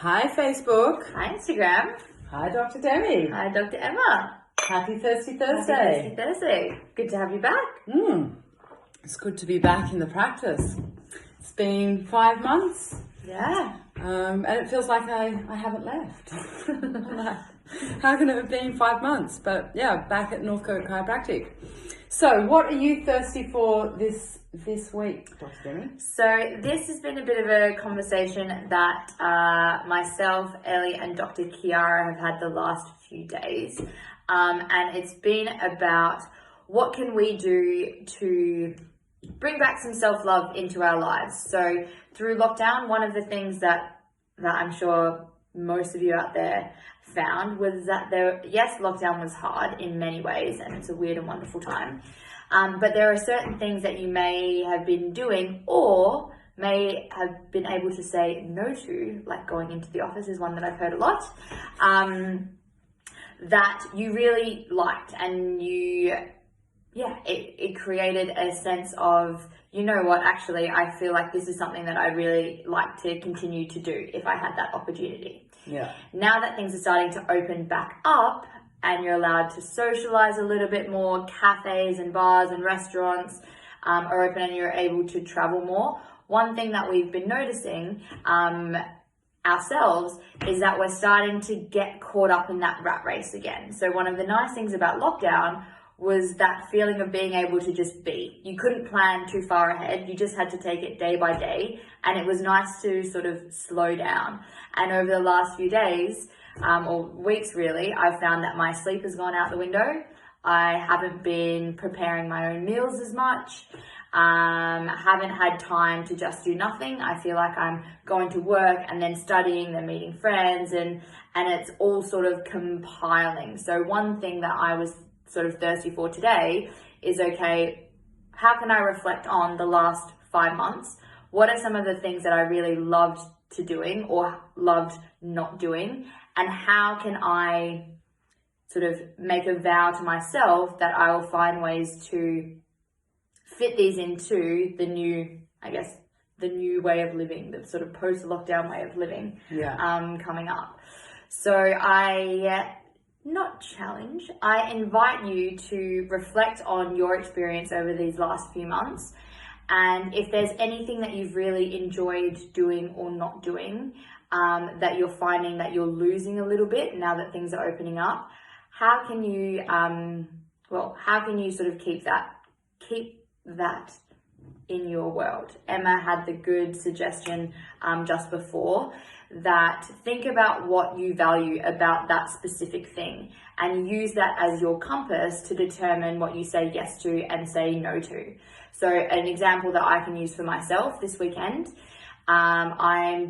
Hi Facebook. Hi Instagram. Hi Dr. Demi. Hi Dr. Emma. Happy Thirsty Thursday. Happy Thursday. Good to have you back. It's good to be back in the practice. It's been 5 months. Yeah. And it feels like I haven't left. How can it have been 5 months? But yeah, back at Northcote Chiropractic. So what are you thirsty for this week, Dr. Demi? So this has been a bit of a conversation that myself, Ellie and Dr. Kiara have had the last few days. And it's been about what can we do to bring back some self-love into our lives. So through lockdown, one of the things that I'm sure most of you out there found was that lockdown was hard in many ways, and it's a weird and wonderful time. But there are certain things that you may have been doing or may have been able to say no to, like going into the office is one that I've heard a lot, that you really liked, and it created a sense of, you know what, actually, I feel like this is something that I really like to continue to do if I had that opportunity. Yeah. Now that things are starting to open back up and you're allowed to socialize a little bit more, cafes and bars and restaurants are open and you're able to travel more, one thing that we've been noticing ourselves is that we're starting to get caught up in that rat race again. So one of the nice things about lockdown was that feeling of being able to just be. You couldn't plan too far ahead. You just had to take it day by day. And it was nice to sort of slow down. And over the last few days, or weeks really, I've found that my sleep has gone out the window. I haven't been preparing my own meals as much. Haven't had time to just do nothing. I feel like I'm going to work and then studying, then meeting friends, and it's all sort of compiling. So one thing that I was sort of thirsty for today is, okay, how can I reflect on the last 5 months? What are some of the things that I really loved to doing or loved not doing? And how can I sort of make a vow to myself that I will find ways to fit these into the new way of living, the sort of post-lockdown way of living coming up. So I invite you to reflect on your experience over these last few months. And if there's anything that you've really enjoyed doing or not doing, that you're finding that you're losing a little bit now that things are opening up, how can you sort of keep that in your world? Emma had the good suggestion just before that think about what you value about that specific thing and use that as your compass to determine what you say yes to and say no to. So an example that I can use for myself this weekend, I'm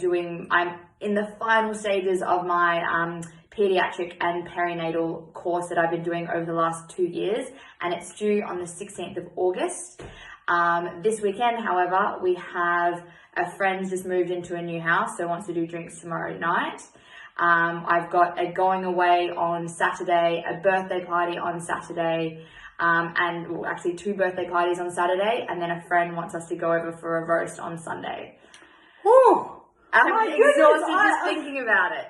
in the final stages of my pediatric and perinatal course that I've been doing over the last 2 years, and it's due on the 16th of August. This weekend, however, we have a friend just moved into a new house, so wants to do drinks tomorrow night. I've got a going away on Saturday, a birthday party on Saturday, actually 2 birthday parties on Saturday, and then a friend wants us to go over for a roast on Sunday. Oh, I'm exhausted just thinking about it.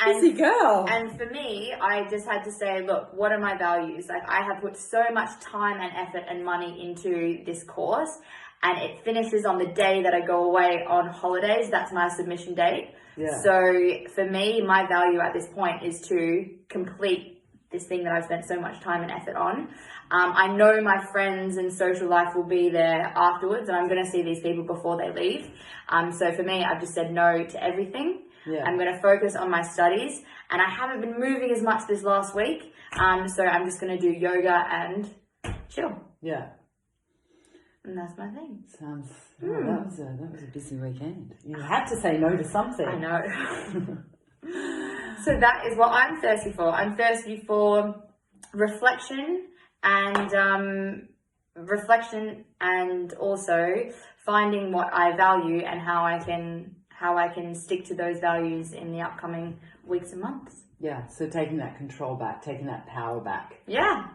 Busy girl. And for me, I just had to say, look, what are my values? Like, I have put so much time and effort and money into this course, and it finishes on the day that I go away on holidays. That's my submission date. Yeah. So for me, my value at this point is to complete this thing that I've spent so much time and effort on. I know my friends and social life will be there afterwards, and I'm going to see these people before they leave. So for me, I've just said no to everything. Yeah. I'm going to focus on my studies, and I haven't been moving as much this last week. So I'm just going to do yoga and chill. Yeah. And that's my thing. That was a busy weekend. You had to say no to something. I know. So that is what I'm thirsty for. I'm thirsty for reflection and also finding what I value and how I can stick to those values in the upcoming weeks and months. Yeah, so taking that control back, taking that power back. Yeah.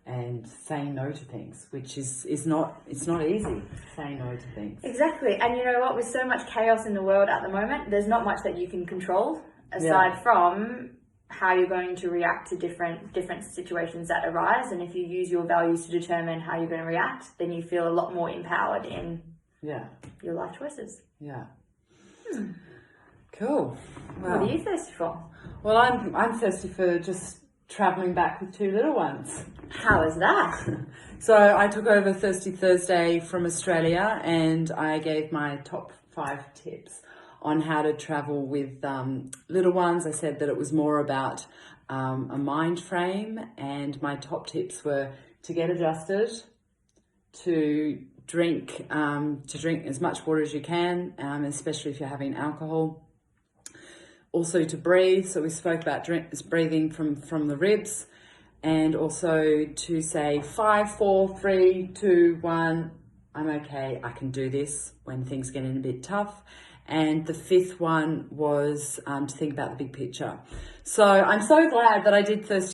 and saying no to things, which is not, it's not easy saying no to things. Exactly. And you know what, with so much chaos in the world at the moment, there's not much that you can control aside from how you're going to react to different situations that arise. And if you use your values to determine how you're going to react, then you feel a lot more empowered in your life choices. Yeah. Cool. Wow. What are you thirsty for? Well, I'm thirsty for just traveling back with 2 little ones. How is that? So I took over Thirsty Thursday from Australia, and I gave my top 5 tips on how to travel with little ones. I said that it was more about a mind frame, and my top tips were to get adjusted, to drink as much water as you can, especially if you're having alcohol. Also to breathe. So we spoke about breathing from the ribs, and also to say 5, 4, 3, 2, 1. I'm okay. I can do this when things get in a bit tough. And the 5th one was to think about the big picture. So I'm so glad that I did Thirsty